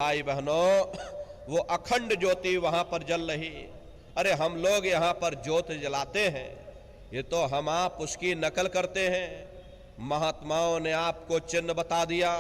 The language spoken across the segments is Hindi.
भाई बहनों, वो अखंड ज्योति वहां पर जल रही। अरे हम लोग यहाँ पर ज्योत जलाते हैं, ये तो हम आप उसकी नकल करते हैं। महात्माओं ने आपको चिन्ह बता दिया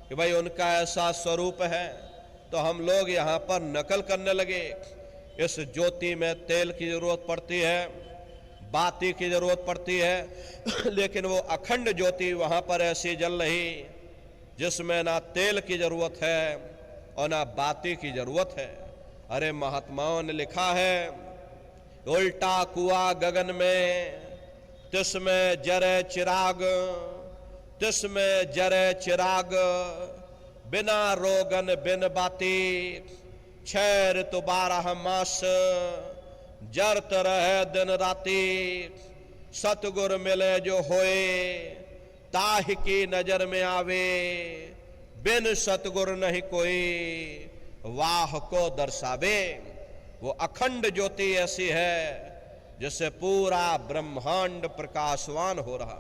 कि भाई उनका ऐसा स्वरूप है, तो हम लोग यहाँ पर नकल करने लगे। इस ज्योति में तेल की जरूरत पड़ती है, बाती की जरूरत पड़ती है, लेकिन वो अखंड ज्योति वहां पर ऐसी जल रही जिसमें ना तेल की जरूरत है और ना बाती की जरूरत है। अरे महात्माओं ने लिखा है, उल्टा कुआं गगन में, तिसमें जरे चिराग, तिसमें जरे चिराग, बिना रोगन बिन बाती, 6 ऋतु 12 मास, जरत रहे दिन राती, सतगुर मिले जो होए, ताहि की नजर में आवे, बिन सतगुर नहीं कोई, वाह को दर्शावे। वो अखंड ज्योति ऐसी है जिससे पूरा ब्रह्मांड प्रकाशवान हो रहा।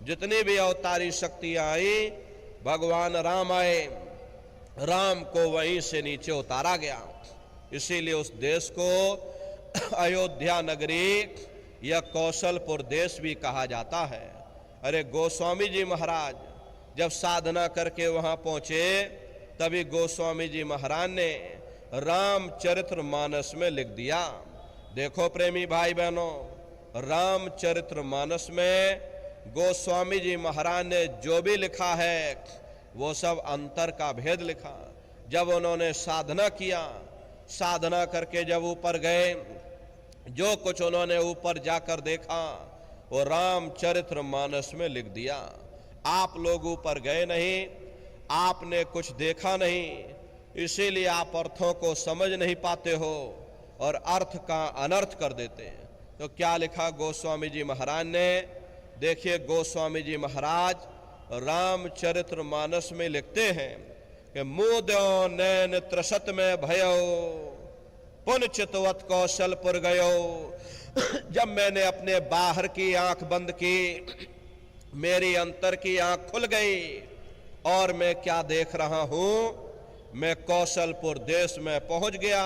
जितनी भी अवतारी शक्तियां आई, भगवान राम आए, राम को वहीं से नीचे उतारा गया। इसीलिए उस देश को अयोध्या नगरी या कौशलपुर देश भी कहा जाता है। अरे गोस्वामी जी महाराज जब साधना करके वहां पहुंचे, तभी गोस्वामी जी महाराज ने रामचरित्र मानस में लिख दिया। देखो प्रेमी भाई बहनों, रामचरित्र मानस में गोस्वामी जी महाराज ने जो भी लिखा है वो सब अंतर का भेद लिखा। जब उन्होंने साधना किया, साधना करके जब ऊपर गए, जो कुछ उन्होंने ऊपर जाकर देखा वो रामचरित्र मानस में लिख दिया। आप लोग ऊपर गए नहीं, आपने कुछ देखा नहीं, इसीलिए आप अर्थों को समझ नहीं पाते हो और अर्थ का अनर्थ कर देते हैं। तो क्या लिखा गोस्वामी जी महाराज ने? देखिए, गोस्वामी जी महाराज रामचरित्र मानस में लिखते हैं कि मुद्यो नैन त्रसत में भयो, पुन चितवत कौशलपुर गयो। जब मैंने अपने बाहर की आंख बंद की, मेरी अंतर की आंख खुल गई और मैं क्या देख रहा हूं, मैं कौशलपुर देश में पहुंच गया।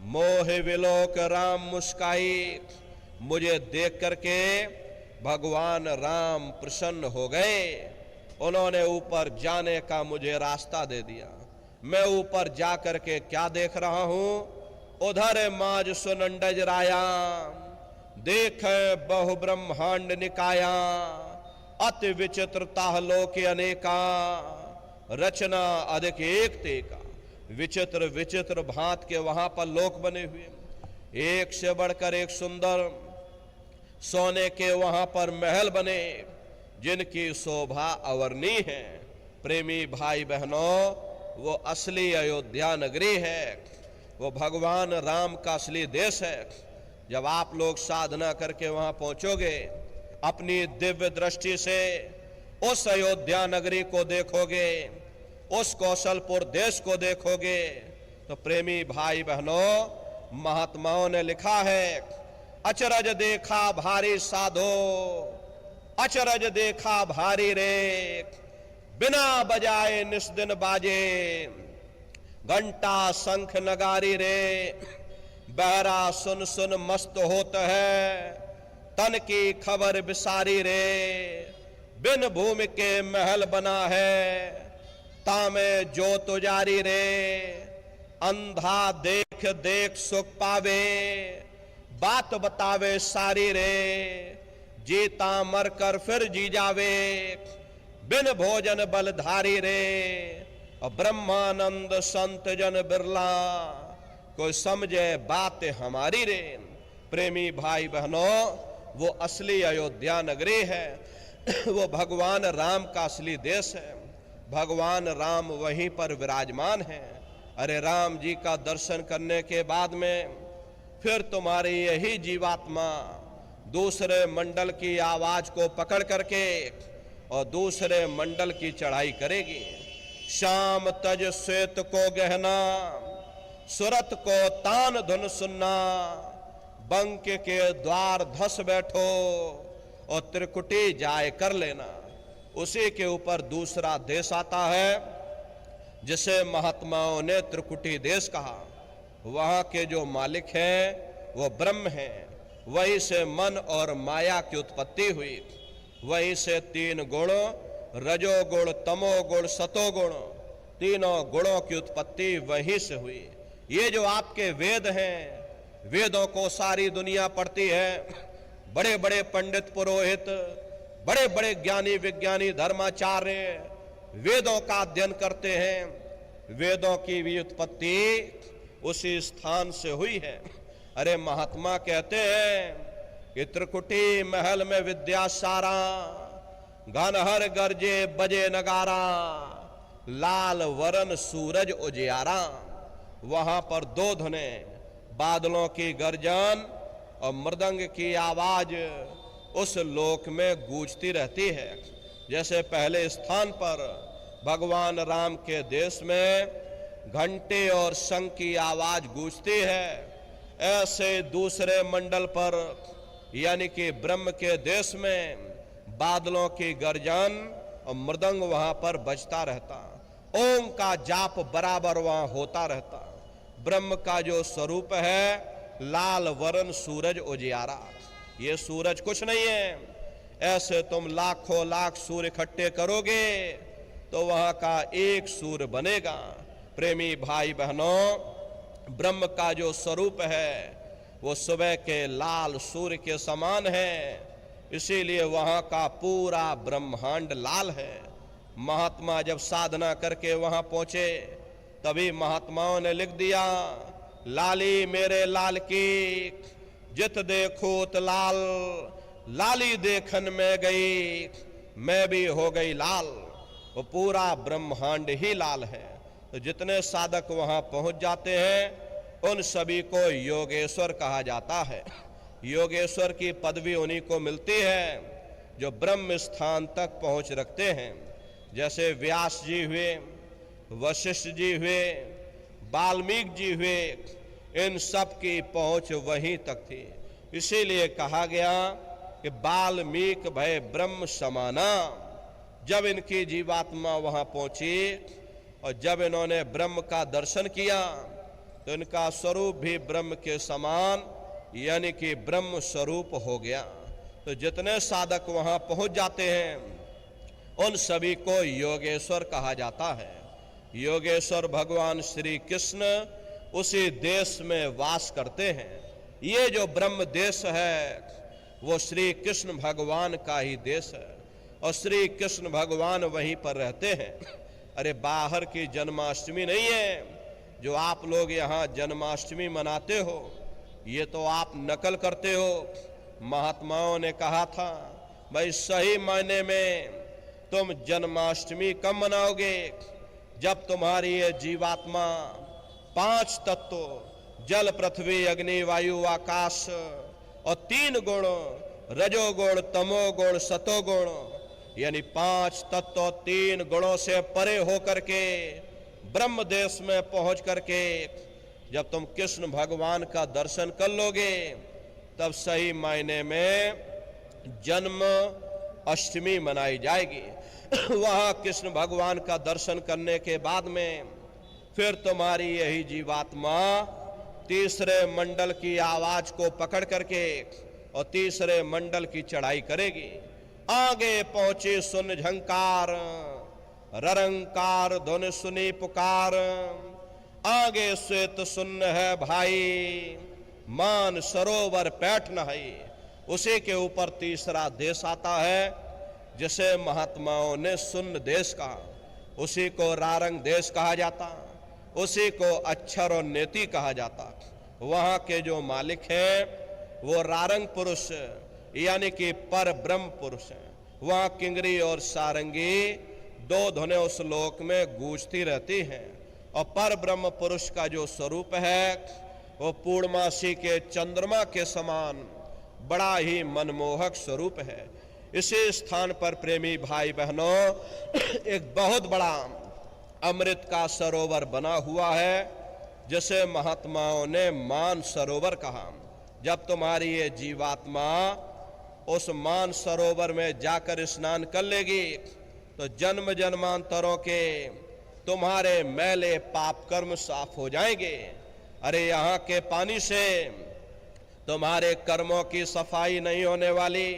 मोह विलोक राम मुस्काई, मुझे देख करके भगवान राम प्रसन्न हो गए। उन्होंने ऊपर जाने का मुझे रास्ता दे दिया। मैं ऊपर जा करके क्या देख रहा हूं, उधर माज सुनंडज राया, देख बहु ब्रह्मांड निकाया, अति विचित्रता लोक अनेका, रचना अधिक एक तेका। विचित्र विचित्र भांत के वहां पर लोक बने हुए, एक से बढ़कर एक सुंदर। सोने के वहां पर महल बने जिनकी शोभा अवर्णीय है। प्रेमी भाई बहनों, वो असली अयोध्या नगरी है, वो भगवान राम का असली देश है। जब आप लोग साधना करके वहां पहुंचोगे, अपनी दिव्य दृष्टि से उस अयोध्या नगरी को देखोगे, उस कौशलपुर देश को देखोगे, तो प्रेमी भाई बहनों, महात्माओं ने लिखा है, अचरज देखा भारी साधो, अचरज देखा भारी रे, बिना बजाए निस्दिन बाजे, घंटा शंख नगारी रे, बहरा सुन सुन मस्त होत है, तन की खबर बिसारी रे, बिन भूमि के महल बना है, तामे जो तुजारी रे, अंधा देख देख सुख पावे, बात बतावे सारी रे, जीता मर कर फिर जी जावे, बिन भोजन बलधारी रे, और ब्रह्मानंद संत जन बिरला, कोई समझे बात हमारी रे। प्रेमी भाई बहनों, वो असली अयोध्या नगरी है, वो भगवान राम का असली देश है। भगवान राम वहीं पर विराजमान है। अरे राम जी का दर्शन करने के बाद में फिर तुम्हारी यही जीवात्मा दूसरे मंडल की आवाज को पकड़ करके और दूसरे मंडल की चढ़ाई करेगी। श्याम तज श्वेत को गहना, सुरत को तान धुन सुनना, बंक के द्वार धस बैठो और त्रिकुटी जाय कर लेना। उसी के ऊपर दूसरा देश आता है, जिसे महात्माओं ने त्रिकुटी देश कहा। वहां के जो मालिक हैं वो ब्रह्म हैं। वहीं से मन और माया की उत्पत्ति हुई। वहीं से तीन गुण, रजोगुण, तमोगुण, सतोगुण, तीनों गुणों की उत्पत्ति वहीं से हुई। ये जो आपके वेद हैं, वेदों को सारी दुनिया पढ़ती है। बड़े बड़े पंडित पुरोहित, बड़े बड़े ज्ञानी विज्ञानी धर्माचार्य वेदों का अध्ययन करते हैं। वेदों की भी उत्पत्ति उसी स्थान से हुई है। अरे महात्मा कहते हैं कि त्रिकुटी महल में विद्या सारा, घनहर गरजे बजे नगारा, लाल वरन सूरज उजियारा। वहां पर दो धुने, बादलों की गर्जन और मृदंग की आवाज उस लोक में गूंजती रहती है। जैसे पहले स्थान पर भगवान राम के देश में घंटे और शंख की आवाज गूंजती है, ऐसे दूसरे मंडल पर यानी कि ब्रह्म के देश में बादलों की गर्जन और मृदंग वहां पर बजता रहता। ओम का जाप बराबर वहां होता रहता। ब्रह्म का जो स्वरूप है लाल वरण सूरज उजियारा। ये सूरज कुछ नहीं है। ऐसे तुम लाखों लाख सूर्य इकट्ठे करोगे तो वहां का एक सूर्य बनेगा। प्रेमी भाई बहनों, ब्रह्म का जो स्वरूप है वो सुबह के लाल सूर्य के समान है। इसीलिए वहां का पूरा ब्रह्मांड लाल है। महात्मा जब साधना करके वहां पहुंचे तभी महात्माओं ने लिख दिया, लाली मेरे लाल की जित देखोत लाल, लाली देखन में गई मैं भी हो गई लाल। वो पूरा ब्रह्मांड ही लाल है। तो जितने साधक वहां पहुंच जाते हैं उन सभी को योगेश्वर कहा जाता है। योगेश्वर की पदवी उन्हीं को मिलती है जो ब्रह्म स्थान तक पहुंच रखते हैं। जैसे व्यास जी हुए, वशिष्ठ जी हुए, वाल्मीकि जी हुए, इन सब की पहुंच वहीं तक थी। इसीलिए कहा गया कि वाल्मीकि भय ब्रह्म समाना। जब इनकी जीवात्मा वहां पहुंची और जब इन्होंने ब्रह्म का दर्शन किया तो इनका स्वरूप भी ब्रह्म के समान यानी कि ब्रह्म स्वरूप हो गया। तो जितने साधक वहां पहुंच जाते हैं उन सभी को योगेश्वर कहा जाता है। योगेश्वर भगवान श्री कृष्ण उसी देश में वास करते हैं। ये जो ब्रह्म देश है वो श्री कृष्ण भगवान का ही देश है और श्री कृष्ण भगवान वहीं पर रहते हैं। अरे बाहर की जन्माष्टमी नहीं है जो आप लोग यहाँ जन्माष्टमी मनाते हो, ये तो आप नकल करते हो। महात्माओं ने कहा था भाई सही मायने में तुम जन्माष्टमी कब मनाओगे, जब तुम्हारी ये जीवात्मा पांच तत्व जल पृथ्वी अग्नि वायु आकाश और तीन गुण रजोगुण तमोगुण सतोगुण यानी पांच तत्व तीन गुणों से परे होकर के ब्रह्म देश में पहुंच करके जब तुम कृष्ण भगवान का दर्शन कर लोगे तब सही मायने में जन्म अष्टमी मनाई जाएगी। वहां कृष्ण भगवान का दर्शन करने के बाद में फिर तुम्हारी यही जीवात्मा तीसरे मंडल की आवाज को पकड़ करके और तीसरे मंडल की चढ़ाई करेगी। आगे पहुंचे सुन झंकार ररंकार धुन सुनी पुकार, आगे श्वेत सुन्न है भाई मान सरोवर पैठ नहाई। उसी के ऊपर तीसरा देश आता है जिसे महात्माओं ने सुन्न देश कहा, उसी को रारंग देश कहा जाता, उसी को अक्षर और नेति कहा जाता। वहां के जो मालिक हैं वो रारंग पुरुष यानी कि पर ब्रह्म पुरुष हैं। वहां किंगरी और सारंगी दो धुनें उस लोक में गूंजती रहती हैं और पर ब्रह्म पुरुष का जो स्वरूप है वो पूर्णमासी के चंद्रमा के समान बड़ा ही मनमोहक स्वरूप है। इसी स्थान पर प्रेमी भाई बहनों एक बहुत बड़ा अमृत का सरोवर बना हुआ है जिसे महात्माओं ने मान सरोवर कहा। जब तुम्हारी ये जीवात्मा उस मान सरोवर में जाकर स्नान कर लेगी तो जन्म जन्मांतरों के तुम्हारे मैले पाप कर्म साफ हो जाएंगे। अरे यहाँ के पानी से तुम्हारे कर्मों की सफाई नहीं होने वाली,